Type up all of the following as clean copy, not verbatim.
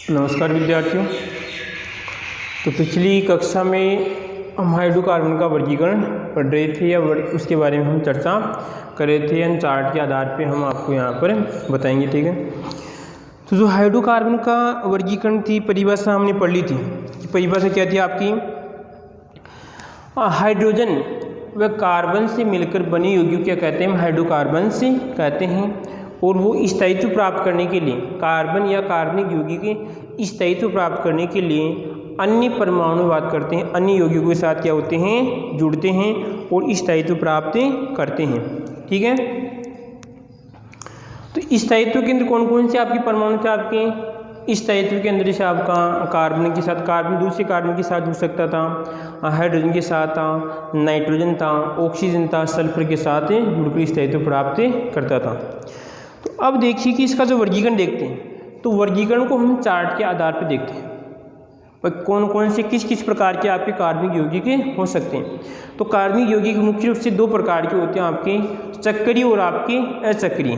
नमस्कार विद्यार्थियों। तो पिछली कक्षा में हम हाइड्रोकार्बन का वर्गीकरण पढ़ रहे थे या उसके बारे में हम चर्चा कर रहे थे। एंड चार्ट के आधार पे हम आपको यहाँ पर बताएंगे, ठीक है। तो जो हाइड्रोकार्बन का वर्गीकरण थी, परिभाषा हमने पढ़ ली थी। परिभाषा क्या थी आपकी? हाइड्रोजन व कार्बन से मिलकर बने यौगिक क्या कहते हैं? हम हाइड्रोकार्बन से कहते हैं। और वो स्थायित्व प्राप्त करने के लिए, कार्बन या कार्बनिक यौगिक के स्थायित्व प्राप्त करने के लिए अन्य परमाणु बात करते हैं, अन्य यौगिकों के साथ क्या होते हैं? जुड़ते हैं और स्थायित्व प्राप्त करते हैं, ठीक है। तो स्थायित्व के अंदर कौन कौन से आपके परमाणु थे? आपके स्थायित्व के अंदर जैसे आपका कार्बन के साथ, कार्बन दूसरे कार्बन के साथ जुड़ सकता था, हाइड्रोजन के साथ था, नाइट्रोजन था, ऑक्सीजन था, सल्फर के साथ जुड़कर स्थायित्व प्राप्त करता था। तो अब देखिए कि इसका जो वर्गीकरण देखते हैं, तो वर्गीकरण को हम चार्ट के आधार पर देखते हैं, पर कौन कौन से किस किस प्रकार के आपके कार्बनिक यौगिक हो सकते हैं। तो कार्बनिक यौगिक मुख्य रूप से दो प्रकार के होते हैं, आपके चक्रीय और आपके अचक्रीय,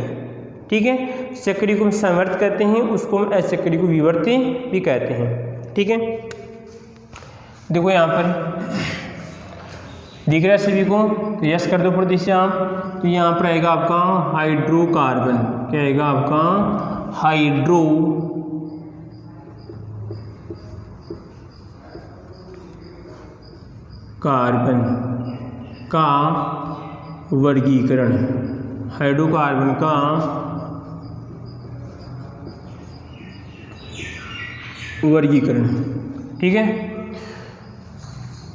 ठीक है। चक्रीय को हम संवर्त कहते हैं, उसको हम अचक्रीय को विवर्त भी कहते हैं, ठीक है। देखो यहाँ पर दिख रहा है सभी को, तो यस कर दो प्रदेश से आप। तो यहाँ पर आएगा आपका हाइड्रोकार्बन, क्या आएगा आपका? हाइड्रो कार्बन का वर्गीकरण, हाइड्रोकार्बन का वर्गीकरण, ठीक है।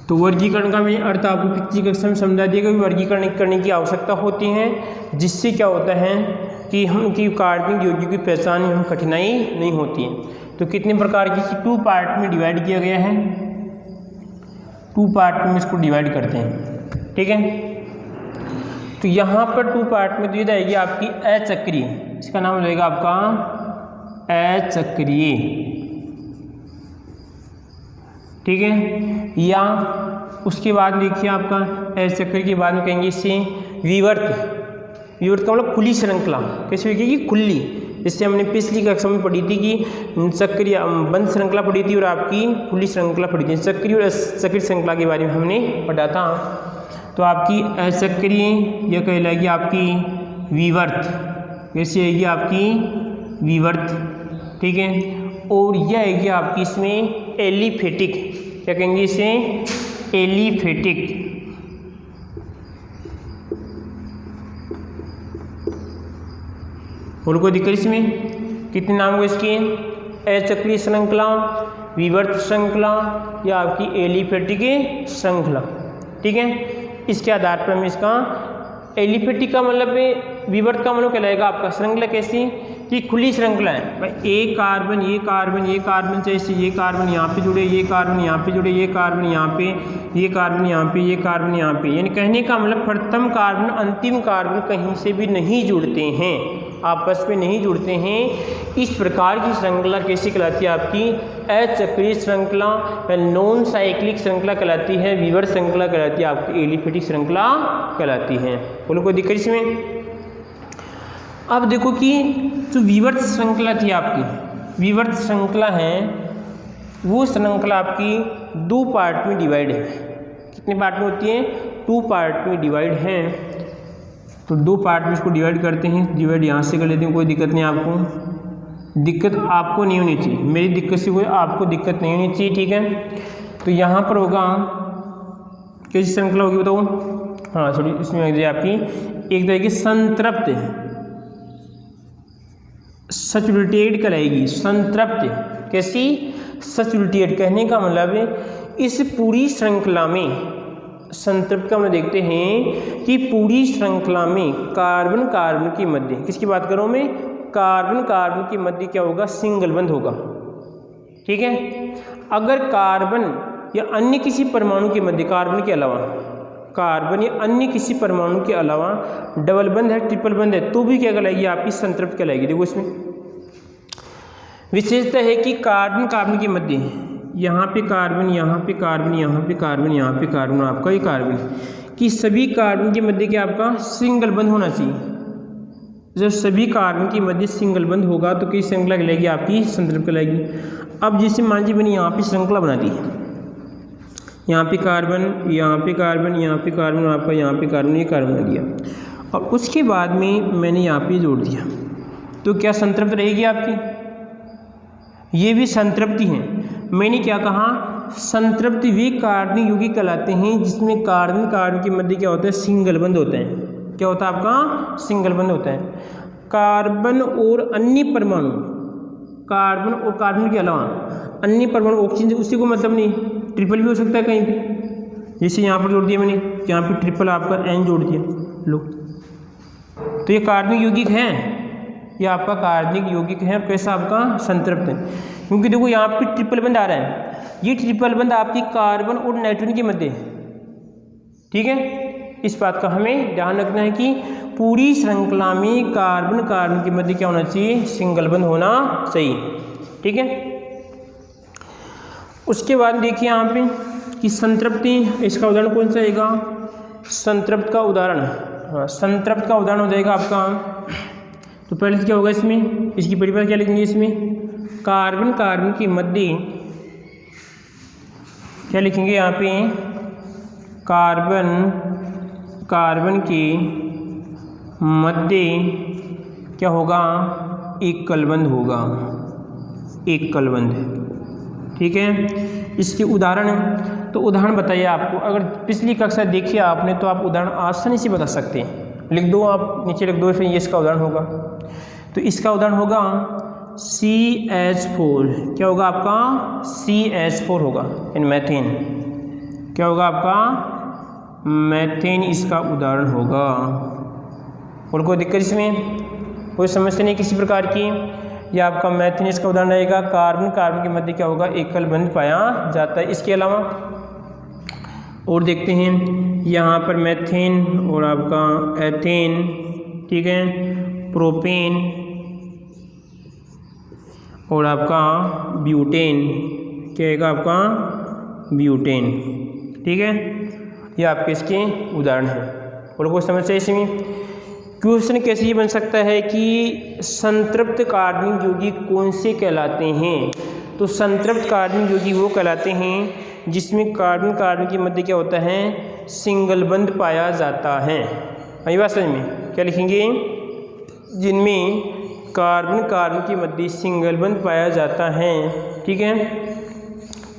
तो वर्गीकरण का मैं अर्थ आपको पिछली कक्षा में समझा दिया कि वर्गीकरण करने की आवश्यकता होती है, जिससे क्या होता है कि हम की कार्बनिक यौगिक की पहचान में हम कठिनाई नहीं होती है। तो कितने प्रकार की टू पार्ट में डिवाइड किया गया है, टू पार्ट में इसको डिवाइड करते हैं, ठीक है। तो यहाँ पर टू पार्ट में दी जाएगी आपकी अचक्रीय, इसका नाम रहेगा आपका अचक्रीय, ठीक है। या उसके बाद देखिए आपका अचक्रीय के बाद में कहेंगे इसे विवर्त। विवर्त का मतलब खुली श्रृंखला, कैसे होगी? खुली। जिससे हमने पिछली कक्षा में पढ़ी थी कि चक्रीय बंद श्रृंखला पढ़ी थी और आपकी खुली श्रृंखला पढ़ी थी। चक्रीय और अचक्रीय श्रृंखला के बारे में हमने पढ़ा था। तो आपकी अचक्रीय यह कहलाएगी आपकी विवर्त, कैसी आएगी? आपकी विवर्त, ठीक है। और यह आएगी आपकी इसमें एलिफेटिक, क्या कहेंगे इसे? एलिफेटिक, और कोई दिक्कत इसमें? कितने नाम हो इसके? अचक्रीय श्रृंखला, विवर्त श्रृंखला या आपकी एलिफेटिक श्रृंखला, ठीक है। इसके आधार पर हम इसका एलिफेटिक का मतलब, विवर्त का मतलब कहलाएगा आपका श्रृंखला कैसी? कि खुली श्रृंखला है भाई, एक कार्बन ये कार्बन ये कार्बन, जैसे ये कार्बन यहाँ पे जुड़े, ये कार्बन यहाँ पे जुड़े, ये कार्बन यहाँ पे, ये कार्बन यहाँ पे, ये कार्बन यहाँ पे। यानी कहने का मतलब प्रथम कार्बन अंतिम कार्बन कहीं से भी नहीं जुड़ते हैं, आपस में नहीं जुड़ते हैं। इस प्रकार की श्रृंखला कैसी कहलाती है? आपकी अचक्रीय श्रृंखला या नॉन साइक्लिक श्रृंखला कहलाती है, विवर्त श्रृंखला कहलाती है, आपकी एलिफेटिक श्रृंखला कहलाती है। बोलो कोई दिक्कत इसमें? अब देखो कि जो विवर्त श्रृंखला थी आपकी, विवर्त श्रृंखला है वो श्रृंखला आपकी दो पार्ट में डिवाइड है। कितने पार्ट में होती है? टू पार्ट में डिवाइड है। तो दो पार्ट में इसको डिवाइड करते हैं, डिवाइड यहाँ से कर लेते हैं, कोई दिक्कत नहीं आपको, दिक्कत आपको नहीं होनी चाहिए, मेरी दिक्कत से कोई आपको दिक्कत नहीं होनी चाहिए, ठीक है। तो यहाँ पर होगा कैसी श्रृंखला होगी बताओ? हाँ सॉरी, इसमें आपकी एक तरह की संतृप्त, सैचुरेटेड कहलाएगी, संतृप्त। कैसी? सैचुरेटेड। कहने का मतलब इस पूरी श्रृंखला में, संतृप्त का मतलब देखते हैं कि पूरी श्रृंखला में कार्बन कार्बन के मध्य, किसकी बात करूं मैं? कार्बन कार्बन के मध्य क्या होगा? सिंगल बंध होगा, ठीक है। अगर कार्बन या अन्य किसी परमाणु के मध्य, कार्बन के अलावा, कार्बन या अन्य किसी परमाणु के अलावा डबल बंध है, ट्रिपल बंध है, तो भी क्या कहलाएगी? आपकी संतृप्त कहलाएगी। देखो इसमें विशेषता है कि कार्बन कार्बन के मध्य, यहाँ पे कार्बन, यहाँ पे कार्बन, यहाँ पे कार्बन, यहाँ पे कार्बन, आपका ये कार्बन, कि सभी कार्बन के मध्य क्या आपका सिंगल बंध होना चाहिए, जब सभी कार्बन के मध्य सिंगल बंध होगा तो किस श्रृंखला कहलाएगी? आपकी संतृप्त कहलाएगी। अब जैसे मान लीजिए मैंने यहाँ पे श्रृंखला बना दी, यहाँ पे कार्बन, यहाँ पे कार्बन, यहाँ पे कार्बन, आपका यहाँ पे कार्बन, ये कार्बन बना दिया, और उसके बाद में मैंने यहाँ पे जोड़ दिया, तो क्या संतृप्त रहेगी आपकी? ये भी संतृप्ति है। मैंने क्या कहा? संतृप्त वे कार्बनिक यौगिक कहलाते हैं जिसमें कार्बन कार्बन के मध्य क्या होता है? सिंगल बंध होते हैं। क्या होता है आपका? सिंगल बंध होता है। कार्बन और अन्य परमाणु, कार्बन और कार्बन के अलावा अन्य परमाणु ऑक्सीजन, उसी को मतलब नहीं, ट्रिपल भी हो सकता है कहीं पे, जैसे यहाँ पर जोड़ दिया मैंने, यहाँ पे ट्रिपल आपका एन जोड़ दिया, लो, तो ये कार्बनिक यौगिक है, ये आपका कार्बनिक यौगिक है। कैसा? आपका संतृप्त है, क्योंकि देखो यहाँ पे ट्रिपल बंध आ रहा है, ये ट्रिपल बंध आपकी कार्बन और नाइट्रोजन के मध्य है। ठीक है, इस बात का हमें ध्यान रखना है कि पूरी श्रृंखला में कार्बन कार्बन के मध्य क्या होना चाहिए? सिंगल बंध होना चाहिए। ठीक है, उसके बाद देखिए यहाँ पे कि संतृप्ति, इसका उदाहरण कौन सा आएगा? संतृप्त का उदाहरण, हाँ, संतृप्त का उदाहरण हो जाएगा आपका, तो पहले क्या होगा इसमें? इसकी परिभाषा क्या लिखेंगे इसमें? कार्बन कार्बन के मध्य, क्या लिखेंगे यहाँ पे? कार्बन कार्बन के मध्य क्या होगा? एक कलबंध होगा, एक कलबंध। ठीक है, इसके उदाहरण, तो उदाहरण बताइए आपको, अगर पिछली कक्षा देखी आपने तो आप उदाहरण आसानी से बता सकते हैं। लिख दो, आप नीचे लिख दो, फिर ये इसका उदाहरण होगा। तो इसका उदाहरण होगा CH4, क्या होगा आपका? CH4 होगा, इन मैथेन, क्या होगा आपका? मैथेन इसका उदाहरण होगा। और कोई दिक्कत इसमें? कोई समस्या नहीं किसी प्रकार की? यह आपका मैथेन इसका उदाहरण रहेगा। कार्बन कार्बन के मध्य क्या होगा? एकल बंध पाया जाता है। इसके अलावा और देखते हैं, यहाँ पर मैथेन और आपका एथेन, ठीक है, प्रोपेन और आपका ब्यूटेन, क्या आएगा आपका? ब्यूटेन। ठीक है, ये आपके इसके उदाहरण हैं। और कोई समस्या इसमें? क्वेश्चन कैसे ये बन सकता है कि संतृप्त कार्बनिक यौगिक कौन से कहलाते हैं? तो संतृप्त कार्बनिक यौगिक वो कहलाते हैं जिसमें कार्बन कार्बन के मध्य क्या होता है? सिंगल बंध पाया जाता है। आई बात समझ में? क्या लिखेंगे? जिनमें कार्बन कार्बन के मध्य सिंगल बंध पाया जाता है। ठीक है,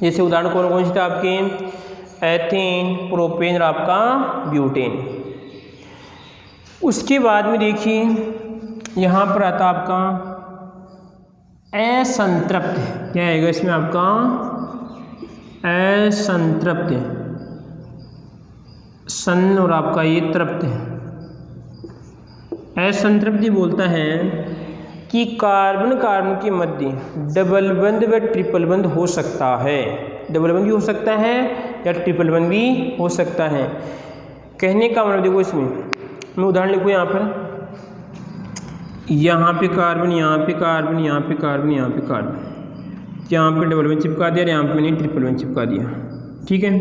जैसे उदाहरण कौन कौन से थे आपके? एथेन, प्रोपेन और आपका ब्यूटेन। उसके बाद में देखिए यहाँ पर आता आपका असंतृप्त, क्या आएगा इसमें आपका? असंतृप्त, सन और आपका ये तृप्त है। असंतृप्ति बोलता है कि कार्बन कार्बन के मध्य डबल बंध व ट्रिपल बंध हो सकता है। डबल बंध भी हो सकता है या ट्रिपल बंध भी हो सकता है। कहने का मतलब देखो, इसमें मैं उदाहरण लिखूँ यहाँ पर, यहाँ पे कार्बन, यहाँ पे कार्बन, यहाँ पे कार्बन, यहाँ पे कार्बन, यहाँ पे डबल बंध चिपका दिया, यहाँ पे मैंने ट्रिपल बंध चिपका दिया। ठीक है,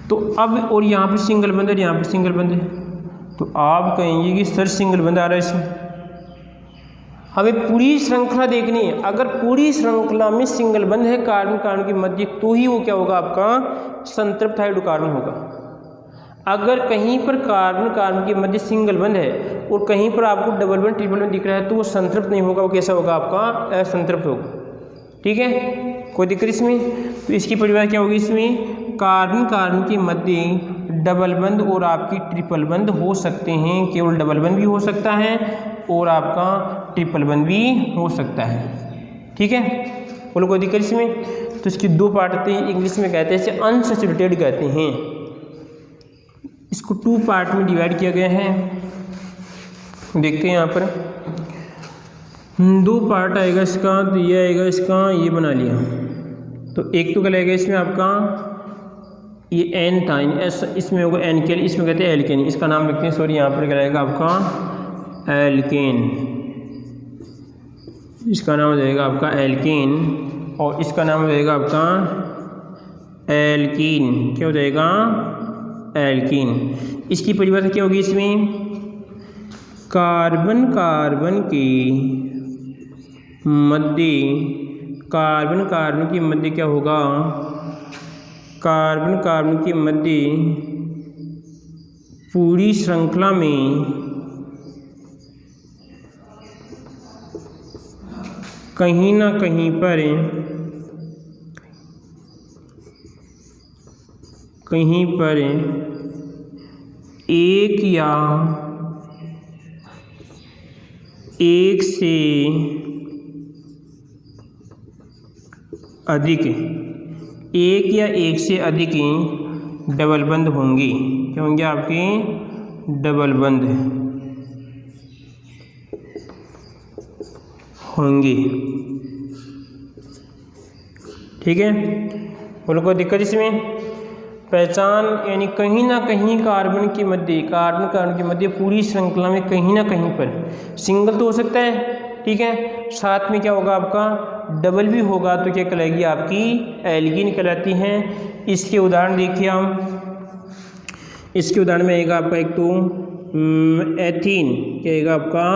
तो अब और यहाँ पे सिंगल बंध है, यहाँ पे सिंगल बंध है, तो आप कहेंगे कि सर सिंगल बंध आ रहा है इसमें। हमें पूरी श्रृंखला देखनी है। अगर पूरी श्रृंखला में सिंगल बंध है कार्बन कार्बन के मध्य, तो ही वो क्या होगा? आपका संतृप्त हाइड्रोकार्बन होगा। अगर कहीं पर कार्बन कार्बन के मध्य सिंगल बंध है और कहीं पर आपको डबल बंध ट्रिपल बंध दिख रहा है, तो वो संतृप्त नहीं होगा, वो कैसा होगा? आपका असंतृप्त होगा। ठीक है, कोई दिक्कत इसमें? तो इसकी परिभाषा क्या होगी इसमें? कार्बन कार्बन के मध्य डबल बंध और आपकी ट्रिपल बंध हो सकते हैं। केवल डबल बंध भी हो सकता है और आपका ट्रिपल बंध भी हो सकता है। ठीक है, बोलो कोई दिक्कत इसमें? तो इसकी दो पार्ट आते हैं, इंग्लिश में कहते हैं इसे अनसैचुरेटेड कहते हैं। इसको 2 पार्ट में डिवाइड किया गया है। देखते हैं यहाँ पर 2 पार्ट आएगा इसका, तो ये आएगा इसका, ये बना लिया। तो एक तो क्या लगेगा इसमें आपका, ये एन था, इसमें होगा एन के, इसमें कहते हैं एल्केन, इसका नाम लिखते हैं, सॉरी यहाँ पर क्या रहेगा आपका? एल्केन, इसका नाम हो जाएगा आपका एल्केन, और इसका नाम हो जाएगा आपका एल्कीन। क्या हो जाएगा? एल्कीन। इसकी परिभाषा क्या होगी इसमें? कार्बन कार्बन के मध्य क्या होगा, कार्बन कार्बन के मध्य पूरी श्रृंखला में कहीं ना कहीं पर एक या एक से अधिक डबल बंद होंगे। क्या होंगे आपके, डबल बंद होंगे। ठीक है, बोलो कोई दिक्कत इसमें? पहचान यानी कहीं ना कहीं कार्बन के मध्य पूरी श्रृंखला में कहीं ना कहीं पर, सिंगल तो हो सकता है, ठीक है, साथ में क्या होगा आपका डबल भी होगा तो क्या कहलाएगी आपकी एल्कीन कहलाती हैं। इसके उदाहरण देखिए हम, इसके उदाहरण में आएगा आपका एक तो एथीन, क्या आएगा आपका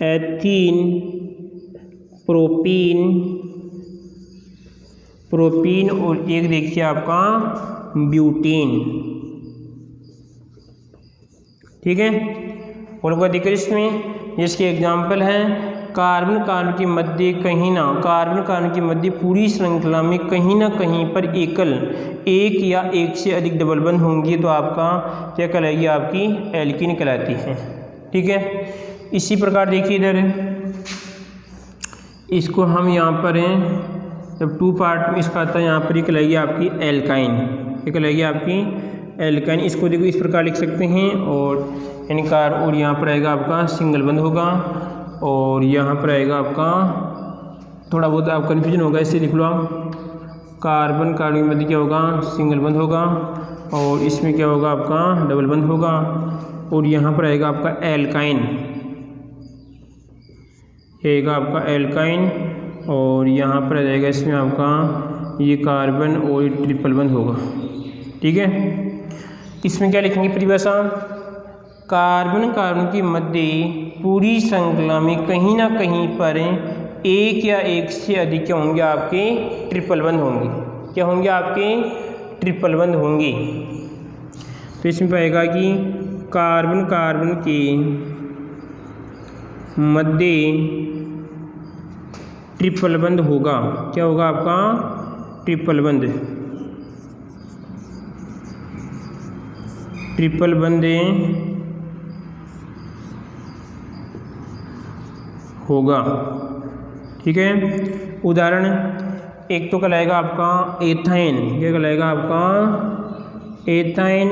एथीन, प्रोपीन और एक देखिए आपका ब्यूटेन। ठीक है, और कोई दिक्कत इसमें? जिसके एग्जाम्पल हैं कार्बन कार्बन के मध्य पूरी श्रृंखला में कहीं ना कहीं पर एक या एक से अधिक डबल बंद होंगी तो आपका क्या कहलाएगी, आपकी एल्कीन कहलाती है। ठीक है, इसी प्रकार देखिए इधर इसको हम यहाँ पर हैं, जब टू पार्ट में इसका आता है यहाँ पर कहलाएगी आपकी एल्काइन, ये कहलाएगी आपकी एल्काइन। इसको देखो इस प्रकार लिख सकते हैं, और इनकार, और यहाँ पर आएगा आपका सिंगल बंद होगा, और यहाँ पर आएगा आपका थोड़ा बहुत आप कन्फ्यूजन होगा, इससे लिख लो आप, कार्बन कार्बन के मध्य क्या होगा, सिंगल बंद होगा, और इसमें क्या होगा आपका डबल बंद होगा, और यहाँ पर आएगा आपका एल्काइन, आएगा आपका एल्काइन, और यहाँ पर आ जाएगा इसमें आपका ये कार्बन और ये ट्रिपल बंद होगा। ठीक है, इसमें क्या लिखेंगे परिभाषा, कार्बन कार्बन के मध्य पूरी श्रृंखला में कहीं ना कहीं पर एक या एक से अधिक क्या होंगे आपके ट्रिपल बंद होंगे। क्या होंगे आपके ट्रिपल बंद होंगे। तो इसमें पाएगा कि कार्बन कार्बन के मध्य ट्रिपल बंद होगा। क्या होगा आपका ट्रिपल बंद, ट्रिपल बंद होगा। ठीक है, उदाहरण एक तो कहलाएगा आपका एथाइन। क्या कहलाएगा आपका एथाइन।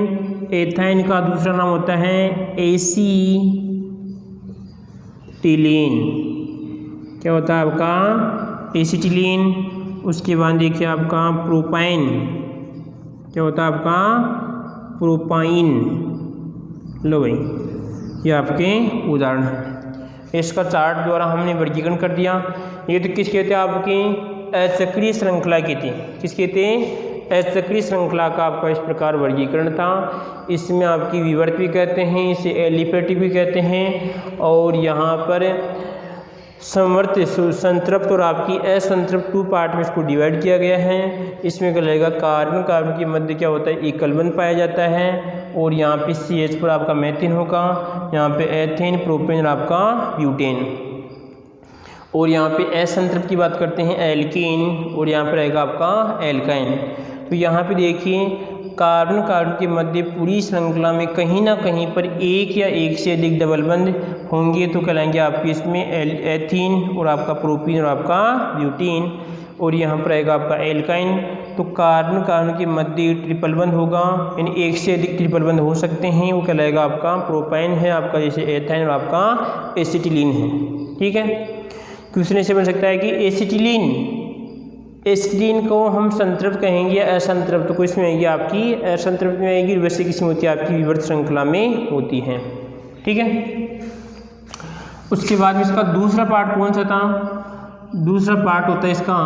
एथाइन का दूसरा नाम होता है एसीटिलीन। क्या होता है आपका एसीटिलीन। उसके बाद देखिए आपका प्रोपाइन। क्या होता है आपका प्रोपाइन। लो भाई, ये आपके उदाहरण हैं। इसका चार्ट द्वारा हमने वर्गीकरण कर दिया। ये तो किस कहते हैं आपकी अचक्रीय श्रृंखला की थी। किस कहते हैं अचक्रीय श्रृंखला का आपका इस प्रकार वर्गीकरण था। इसमें आपकी विवर्त भी कहते हैं, इसे एलिफेटिक भी कहते हैं, और यहाँ पर समवर्त संतृप्त और आपकी असंतृप्त टू पार्ट में इसको डिवाइड किया गया है। इसमें क्या लगेगा कार्बन कार्बन के मध्य क्या होता है एकल बंध पाया जाता है, और यहाँ पे CH पर आपका मेथिन होगा, यहाँ पे एथेन प्रोपेन और आपका ब्यूटेन, और यहाँ पे असंतृप्त की बात करते हैं एल्कीन, और यहाँ पर आएगा आपका एल्काइन। तो यहाँ पे देखिए कार्बन कार्बन के मध्य पूरी श्रृंखला में कहीं ना कहीं पर एक या एक से अधिक डबल बंध होंगे तो कहलाएंगे आपके इसमें एथीन और आपका प्रोपीन और आपका ब्यूटीन, और यहाँ पर आएगा आपका एल्काइन। तो कार्बन कार्बन के मध्य ट्रिपल बंध होगा, यानी एक से अधिक ट्रिपल बंध हो सकते हैं, वो कहलाएगा आपका प्रोपाइन है आपका, जैसे एथाइन और आपका एसिटिलीन है। ठीक है, क्वेश्चन ऐसे बन सकता है कि एसिटिलीन को हम संतृप्त कहेंगे या असंतृप्त, तो इसमें आएगी आपकी असंतृप्त में आएगी, वैसे किस्म होती है आपकी विवर्त श्रृंखला में होती है। ठीक है, उसके बाद इसका दूसरा पार्ट कौन सा था? दूसरा पार्ट होता है इसका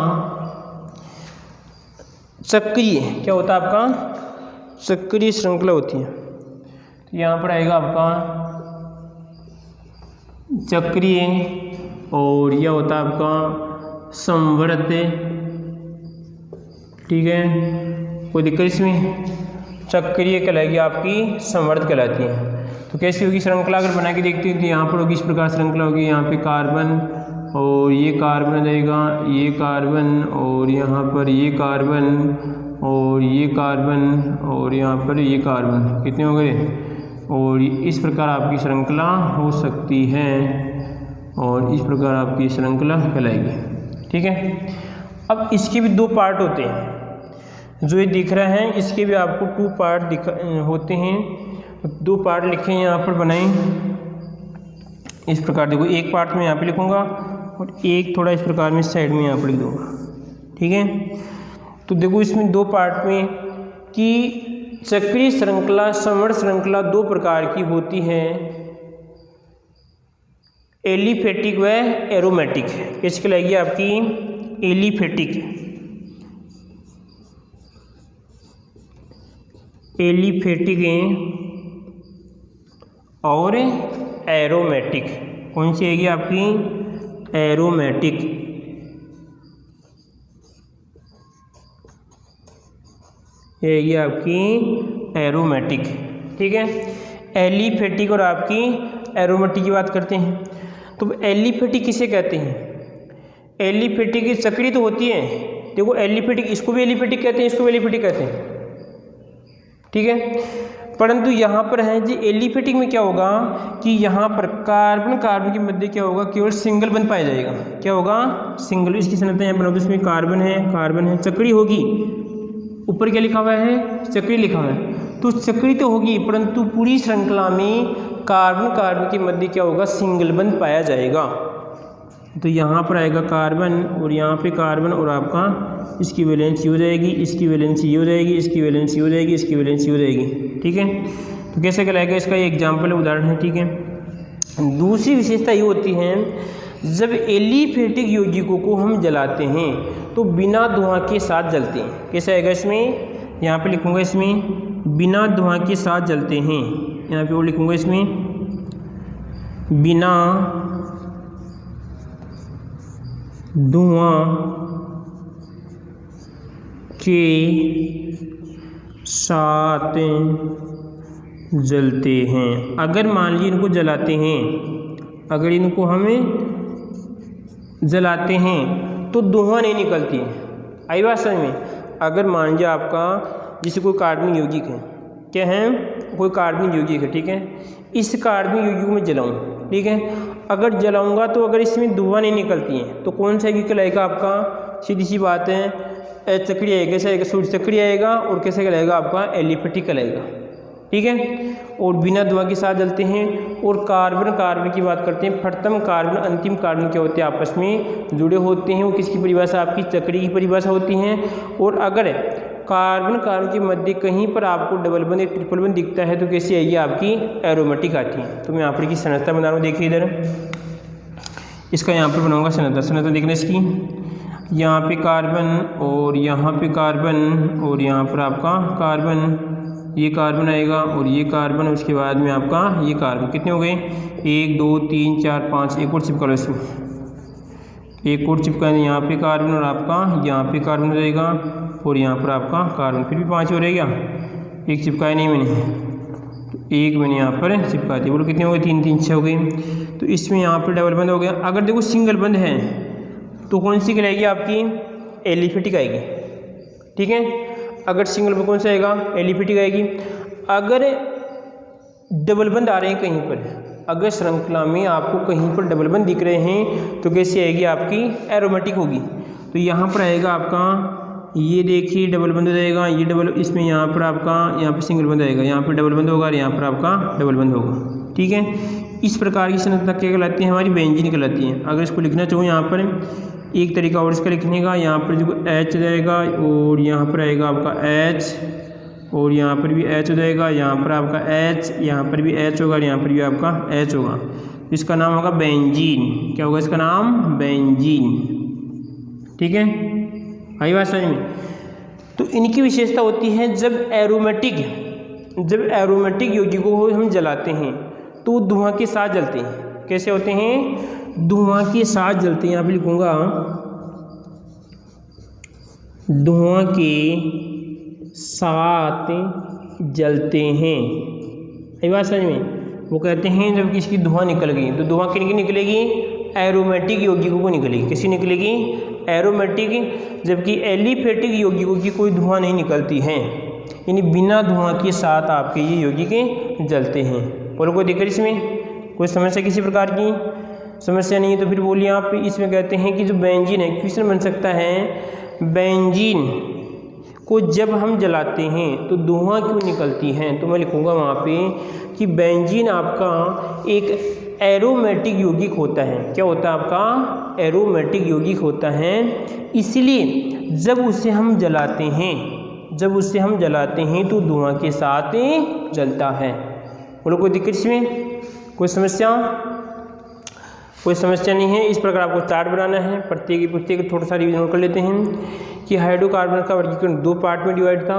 चक्रीय। क्या होता है आपका चक्रीय श्रृंखला होती है। तो यहाँ पर आएगा आपका चक्रीय, और यह होता है आपका संवर्त। ठीक है, कोई दिक्कत इसमें? चक्रीय कहलाएगी आपकी, संवर्त कहलाती है। तो कैसी होगी श्रृंखला अगर बना के देखते हैं तो यहाँ पर होगी इस प्रकार श्रृंखला होगी। यहाँ पे कार्बन और ये कार्बन आ जाएगा, ये कार्बन और यहाँ पर ये कार्बन और ये कार्बन और यहाँ पर ये कार्बन, कितने हो गए? और इस प्रकार आपकी श्रृंखला हो सकती है और इस प्रकार आपकी श्रृंखला कहलाएगी। ठीक है, अब इसके भी 2 पार्ट होते हैं। जो ये दिख रहा है इसके भी आपको 2 पार्ट होते हैं। 2 पार्ट लिखे हैं यहाँ पर बनाए इस प्रकार। देखो, एक पार्ट में यहाँ पे लिखूँगा और एक थोड़ा इस प्रकार में साइड में यहाँ पर लिख दूँगा। ठीक है, तो देखो इसमें 2 पार्ट में कि चक्रीय श्रृंखला, संवर्त श्रृंखला 2 प्रकार की होती है, एलिफेटिक व एरोमेटिक। कैसी कहलाएगी आपकी? एलिफेटिक, एलिफेटिक और एरोमेटिक। कौन सी आएगी आपकी? एरोमेटिक। ये आएगी आपकी एरोमेटिक। ठीक है, एलिफेटिक और आपकी एरोमेटिक की बात करते हैं। तो एलिफेटिक किसे कहते हैं? एलिफेटिक की चक्री तो होती है। देखो, एलिफेटिक, इसको भी एलिफेटिक कहते हैं, इसको भी एलिफेटिक कहते हैं। ठीक है, परंतु यहाँ पर है जी एलिफेटिक में क्या होगा कि यहाँ पर कार्बन कार्बन के मध्य क्या होगा? केवल सिंगल बंध पाया जाएगा। क्या होगा? सिंगल। इसकी संरचना यहाँ पर इसमें कार्बन है, चक्री होगी। ऊपर क्या लिखा हुआ है? चक्री लिखा हुआ है। तो चक्री तो होगी, परंतु पूरी श्रृंखला में कार्बन कार्बन के मध्य क्या होगा? सिंगल बंध पाया जाएगा। तो यहाँ पर आएगा कार्बन और यहाँ पे कार्बन और आपका इसकी वैलेंसी हो जाएगी, इसकी वैलेंसी हो जाएगी, इसकी वैलेंसी हो जाएगी, इसकी वैलेंसी हो जाएगी। ठीक है, तो कैसे कहलाएगा? इसका ये एग्जाम्पल उदाहरण है। ठीक है, दूसरी विशेषता ये होती है जब एलिफेटिक यौगिकों को हम जलाते हैं तो बिना धुआं के साथ जलते हैं। कैसे आएगा इसमें? यहाँ पे लिखूँगा इसमें बिना धुआं के साथ जलते हैं। यहाँ पे और लिखूँगा इसमें बिना धुआं के साथ जलते हैं। अगर मान लीजिए इनको जलाते हैं, अगर इनको हमें जलाते हैं तो धुआं नहीं निकलती है। आई बात समझ में? अगर मान लीजिए आपका जैसे कोई कार्बनिक यौगिक है, क्या है? कोई कार्बनिक यौगिक है। ठीक है, इस कार्बनिक यौगिक में जलाऊँ, ठीक है, अगर जलाऊंगा तो अगर इसमें धुआं नहीं निकलती है तो कौन सा यौगिक कहलाएगा आपका? सीधी सी बात है, चक्री आएगा। कैसे आएगा? सूर्य चक्री आएगा। और कैसे कहलाएगा आपका? एलिफेटिक कहलाएगा। ठीक है, और बिना धुआं के साथ जलते हैं। और कार्बन कार्बन की बात करते हैं, प्रथम कार्बन अंतिम कार्बन क्या होते हैं? आपस में जुड़े होते हैं। वो किसकी परिभाषा? आपकी चक्री की परिभाषा होती हैं। और अगर कार्बन कार्बन के मध्य कहीं पर आपको डबल बंध या ट्रिपल बंध दिखता है तो कैसी आएगी? आपकी एरोमेटिक आती है। तो मैं यहाँ पर की संरचना बना रहा हूँ, देखिए इधर इसका यहाँ पर बनाऊंगा संरचना देखना इसकी। यहाँ पे कार्बन और यहाँ पे कार्बन और यहाँ पर आपका कार्बन, ये कार्बन आएगा और ये कार्बन, उसके बाद में आपका ये कार्बन। कितने हो गए? 1 2 3 4 5। एक और चिपका लो इसमें, एक और चिपका दें। यहाँ पे कार्बन और आपका यहाँ पे कार्बन हो जाएगा और यहाँ पर आपका कार्बन। फिर भी 5 हो रहेगा। एक चिपकाया नहीं मैंने, तो एक मैंने यहाँ पर चिपका दिया। बोलो कितने हो गए? 3 3 6 हो गए। तो इसमें यहाँ पर डबल बंद हो गया। अगर देखो सिंगल बंद है तो कौन सी कहलाएगी? आपकी एलिफेटिक आएगी। ठीक है, अगर सिंगल बंद कौन सा आएगा? एलिफेटिक आएगी। अगर डबल बंद आ रहे हैं कहीं पर, अगर श्रृंखला में आपको कहीं पर डबल बंद दिख रहे हैं तो कैसी आएगी? आपकी एरोमेटिक होगी। तो यहाँ पर आएगा आपका, ये देखिए डबल बंद हो जाएगा, ये डबल, इसमें यहाँ पर आपका यहाँ पे सिंगल बंद आएगा, यहाँ पर डबल बंद होगा और यहाँ पर आपका डबल बंद होगा। ठीक है, इस प्रकार की संरचना क्या कहलाती है? हमारी बेंजीन कहलाती है। अगर इसको लिखना चाहूँ यहाँ पर एक तरीका और इसका लिखने का, यहाँ पर जो H जाएगा और यहाँ पर आएगा आपका H और यहाँ पर भी H हो जाएगा, यहाँ पर आपका H, यहाँ पर भी H होगा और यहाँ पर भी आपका H होगा। इसका नाम होगा बेंजीन। क्या होगा इसका नाम? बेंजीन। ठीक है, आई बात समझ में? तो इनकी विशेषता होती है जब एरोमेटिक यौगिकों को हम जलाते हैं तो धुआं के साथ जलते हैं। कैसे होते हैं? धुआं के साथ जलते हैं। यहाँ पे लिखूंगा धुआं के साथ जलते हैं। ये बात समझ में? वो कहते हैं जब किसी की धुआं निकल गई तो धुआं किन की निकलेगी? एरोमेटिक यौगिकों को निकलेगी। किसी निकलेगी? एरोमेटिक। जबकि एलिफेटिक यौगिकों की कोई धुआं नहीं निकलती है, यानी बिना धुआं के साथ आपके ये यौगिक जलते हैं। और कोई दिक्कत इसमें? कोई समस्या किसी प्रकार की? समस्या नहीं है तो फिर बोलिए आप। इसमें कहते हैं कि जो बेंजीन है, क्वेश्चन बन सकता है बेंजीन को जब हम जलाते हैं तो धुआं क्यों निकलती हैं? तो मैं लिखूंगा वहाँ पे कि बेंजीन आपका एक एरोमेटिक यौगिक होता है। क्या होता है आपका? एरोमेटिक यौगिक होता है। इसलिए जब उसे हम जलाते हैं तो धुआं के साथ जलता है। बोलो कोई दिक्कत इसमें? कोई समस्या? कोई समस्या नहीं है। इस प्रकार आपको चार्ट बनाना है। प्रत्येक थोड़ा सा रिवीजन कर लेते हैं कि हाइड्रोकार्बन का वर्गीकरण 2 पार्ट में डिवाइड था।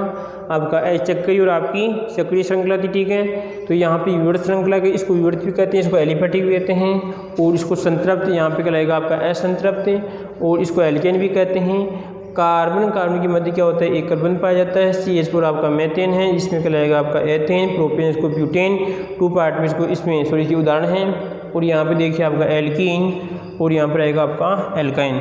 आपका अचक्रीय और आपकी सक्रिय श्रृंखला थी, ठीक है। तो यहाँ पे विवर्त श्रृंखला के इसको विवर्त भी कहते हैं, इसको एलिफेटिक भी कहते हैं, और इसको संतृप्त यहाँ पे कहलाएगा आपका असंतृप्त, और इसको एल्केन भी कहते हैं। कार्बन के मध्य क्या होता है? एक कार्बन पाया जाता है। CH4 आपका मेथेन है, इसमें कहलाएगा आपका एथेन। प्रोपेन इसको ब्यूटेन। 2 पार्ट में इसको इसमें सॉरी के उदाहरण हैं। और यहाँ पे देखिए आपका एल्कीन, और यहाँ पर आएगा आपका एल्काइन।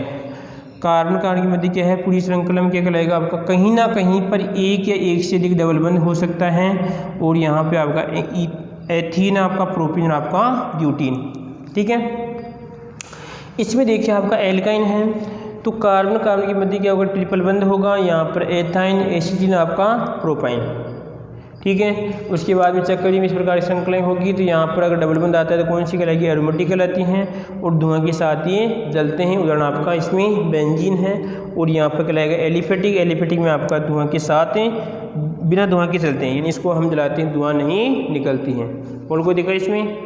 कार्बन के मध्य क्या है? पूरी श्रृंखला में क्या कहलाएगा आपका? कहीं ना कहीं पर एक या एक से अधिक डबल बंध हो सकता है। और यहाँ पे आपका एथीन आपका, प्रोपेन और आपका ब्यूटीन, ठीक है। इसमें देखिए आपका एल्काइन है तो कार्बन के मध्य क्या होगा? ट्रिपल बंध होगा। यहाँ पर एथाइन, एसिटिन आपका प्रोपाइन, ठीक है। उसके बाद में चक्करी में इस प्रकार की श्रृंखलाएं होगी। तो यहाँ पर अगर डबल बंध आता है तो कौन सी कहलाएगी? एरोमेटिक कहलाती हैं, और धुआं के साथ ये जलते हैं। उदाहरण आपका इसमें बेंजीन है। और यहाँ पर कहलाएगा एलिफेटिक में आपका धुआं के साथ बिना धुआं के चलते हैं, यानी इसको हम जलाते हैं धुआं नहीं निकलती हैं। और कोई दिक्कत इसमें?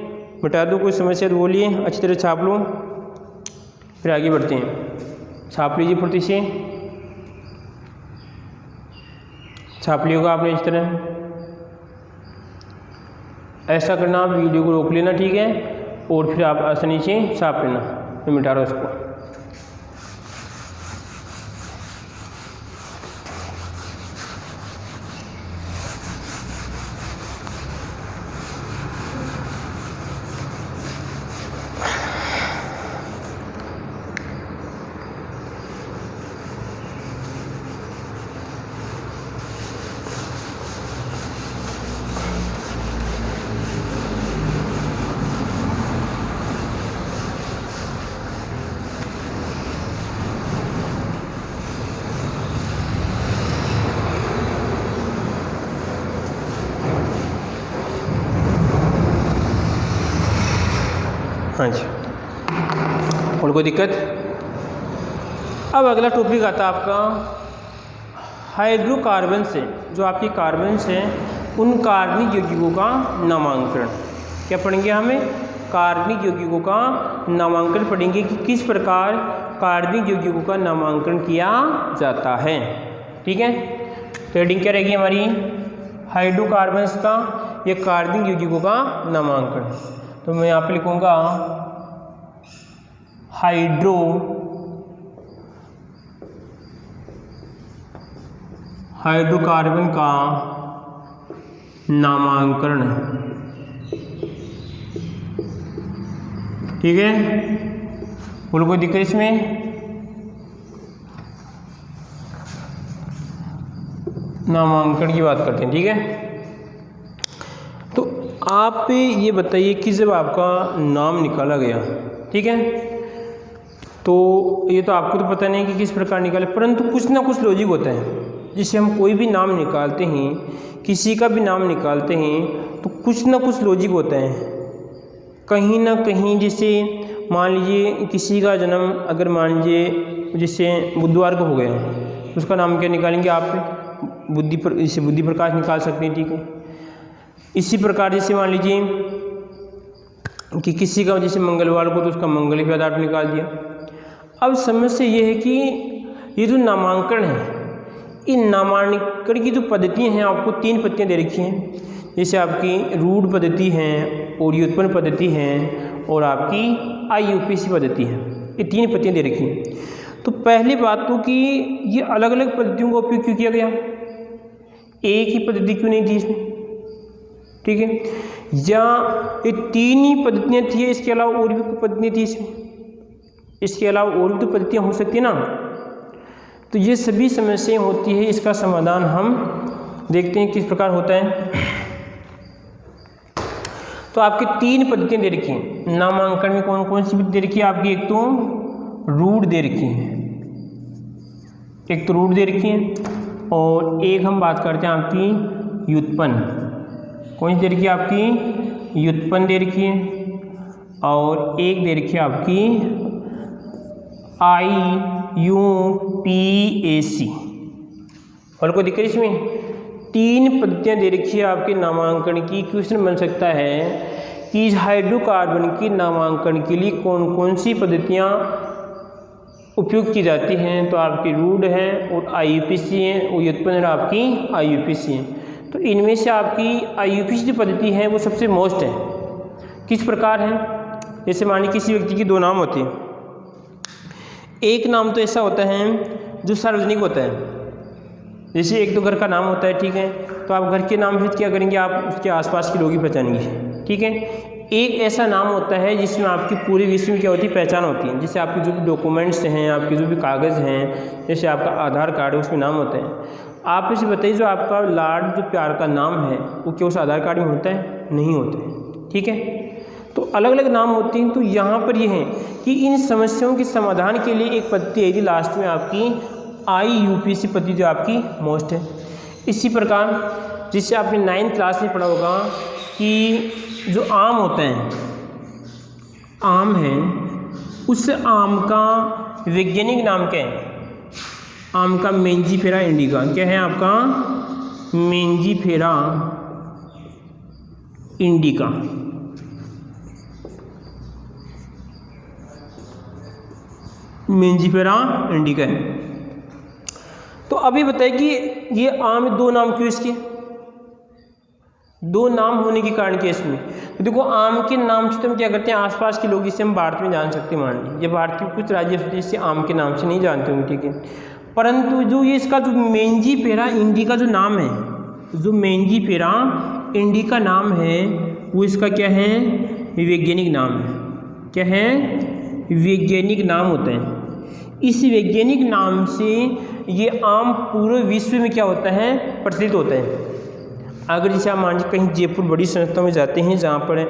बता दो कोई समस्या तो बोलिए, अच्छी तरह छाप लो, फिर आगे बढ़ते हैं। छाप लीजिए फुर्ती से, छाप लिया होगा आपने इस तरह। ऐसा करना, आप वीडियो को रोक लेना, ठीक है, और फिर आप आसानी से छाप लेना। मैं मिटा रहा हूँ इसको। हाँ जी, और कोई दिक्कत? अब अगला टॉपिक आता है आपका हाइड्रोकार्बन से, जो आपके कार्बन हैं उन कार्बनिक यौगिकों का नामांकन। क्या पढ़ेंगे? हमें कार्बनिक यौगिकों का नामांकन पढ़ेंगे कि किस प्रकार कार्बनिक यौगिकों का नामांकन किया जाता है, ठीक है। तो हेडिंग क्या रहेगी हमारी? हाइड्रोकार्बन्स का या कार्बनिक यौगिकों का नामांकन। तो मैं यहाँ पे लिखूँगा हाइड्रोकार्बन का नामांकन, ठीक है। बोलो कोई दिक्कत इसमें? नामांकन की बात करते हैं, ठीक है। तो आप ये बताइए कि जब आपका नाम निकाला गया, ठीक है, तो ये तो आपको तो पता नहीं कि किस प्रकार निकाले, परंतु कुछ ना कुछ लॉजिक होता है। जिससे हम कोई भी नाम निकालते हैं, किसी का भी नाम निकालते हैं, तो कुछ ना कुछ लॉजिक होता है कहीं ना कहीं। जैसे मान लीजिए किसी का जन्म अगर मान लीजिए जैसे बुधवार को हो गया, उसका नाम क्या निकालेंगे आप? जैसे बुद्धि प्रकाश निकाल सकते हैं, ठीक है। इसी प्रकार जैसे मान लीजिए कि किसी का जैसे मंगलवार को, तो उसका मंगल के आधार पर निकाल दिया। अब समस्या ये है कि ये जो नामांकन है, इन नामांकन की जो पद्धतियाँ हैं, आपको 3 पद्धतियाँ दे रखी हैं। जैसे आपकी रूढ़ पद्धति है, और व्युत्पन्न पद्धति है और आपकी IUPAC पद्धति है। ये 3 पद्धतियाँ दे रखी हैं। तो पहली बात तो कि ये अलग अलग पद्धतियों का उपयोग क्यों किया गया, एक ही पद्धति क्यों नहीं थी इसमें, ठीक है, या ये 3 ही पद्धतियाँ थी, इसके अलावा और भी पद्धतियाँ थी इसमें, इसके अलावा और भी तो पद्धतियाँ हो सकती है ना। तो ये सभी समस्याएं होती है, इसका समाधान हम देखते हैं किस प्रकार होता है। तो आपकी 3 पद्धतियाँ दे रखी हैं नामांकन में। कौन कौन सी दे रखी है आपकी, एक तो रूट दे रखी है, एक तो रूट दे रखी है, और एक हम बात करते हैं आपकी व्युत्पन्न। कौन सी दे रखी है आपकी, व्युत्पन्न दे रखी है, और एक दे रखी है आपकी IUPAC। और कोई दिक्कत इसमें, 3 पद्धतियाँ दे रखी है आपके नामांकन की। क्वेश्चन बन सकता है कि हाइड्रोकार्बन की नामांकन के लिए कौन कौन सी पद्धतियाँ उपयोग की जाती हैं। तो आपकी रूट है और IUPAC है, और व्युत्पन्न आपकी IUPAC है। तो इनमें से आपकी IUPAC जो पद्धति है वो सबसे मोस्ट है। किस प्रकार है, जैसे मानिए किसी व्यक्ति के 2 नाम होते हैं। एक नाम तो ऐसा होता है जो सार्वजनिक होता है, जैसे एक तो घर का नाम होता है, ठीक है, तो आप घर के नाम से क्या करेंगे, आप उसके आसपास के लोग ही पहचानेंगे, ठीक है। एक ऐसा नाम होता है जिसमें आपकी पूरे विश्व में क्या होती है, पहचान होती है। जैसे आपके जो भी डॉक्यूमेंट्स हैं, आपके जो भी कागज़ हैं, जैसे आपका आधार कार्ड है, उसमें नाम होता है। आप इसे बताइए जो आपका लाड जो प्यार का नाम है वो क्या उस आधार कार्ड में होता है, नहीं होता है, ठीक है। तो अलग अलग नाम होते हैं। तो यहाँ पर ये है कि इन समस्याओं के समाधान के लिए एक पद्धति है लास्ट में आपकी IUPAC पद्धति जो आपकी मोस्ट है। इसी प्रकार जिससे आपने 9th क्लास में पढ़ा होगा कि जो आम होता है, आम है, उस आम का वैज्ञानिक नाम क्या है, आम का मेंजीफेरा इंडिका। क्या है आपका, मेंजीफेरा इंडिका। मेंजीफेरा इंडिका है। तो अभी बताइए कि ये आम 2 नाम क्यों इसके, 2 नाम होने के कारण क्या इसमें। तो देखो आम के नाम से हम क्या करते हैं, आसपास के लोग इसे हम भारत में जान सकते हैं। मान लीजिए भारत के कुछ राज्य इसे आम के नाम से नहीं जानते होंगे, ठीक है, परंतु जो ये इसका जो मेंजीफेरा इंडिका जो नाम है, जो मेंजीफेरा इंडिका नाम है वो इसका क्या है, वैज्ञानिक नाम है। क्या है, वैज्ञानिक नाम होता है। इस वैज्ञानिक नाम से ये आम पूरे विश्व में क्या होता है, प्रचलित होता है। अगर जैसे आप मान लीजिए कहीं जयपुर बड़ी संस्था में जाते हैं जहाँ पर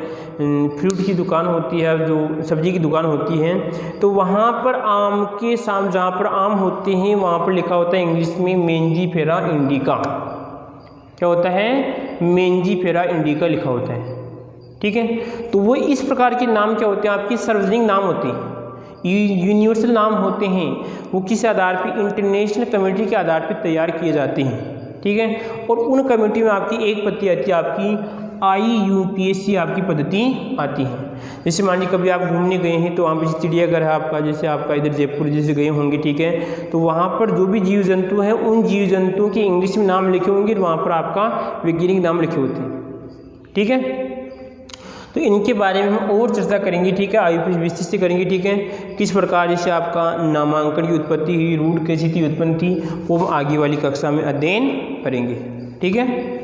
फ्रूट की दुकान होती है, जो सब्जी की दुकान होती है, तो वहाँ पर आम के साम जहाँ पर आम होते हैं वहाँ पर लिखा होता है इंग्लिश में मेंजीफेरा इंडिका। क्या होता है, मेंजीफेरा इंडिका लिखा होता है, ठीक है। तो वो इस प्रकार के नाम क्या होते हैं, आपके सार्वजनिक नाम होते हैं, यूनिवर्सल नाम होते हैं। वो किस आधार पर, इंटरनेशनल कमेटी के आधार पर तैयार किए जाते हैं, ठीक है। और उन कमेटी में आपकी एक पद्धति आती है, आपकी IUPAC आपकी पद्धति आती है। जैसे मान लीजिए कभी आप घूमने गए हैं तो वहाँ पर चिड़ियाघर है आपका, जैसे आपका इधर जयपुर जैसे गए होंगे, ठीक है, तो वहाँ पर जो भी जीव जंतु हैं उन जीव जंतुओं के इंग्लिश में नाम लिखे होंगे, वहाँ पर आपका वैज्ञानिक नाम लिखे होते हैं, ठीक है। तो इनके बारे में हम और चर्चा करेंगे, ठीक है, IUPAC विस्तृत से करेंगे, ठीक है। किस प्रकार जैसे आपका नामांकन की उत्पत्ति हुई, रूट कैसी थी, उत्पन्न थी, वो हम आगे वाली कक्षा में अध्ययन करेंगे, ठीक है।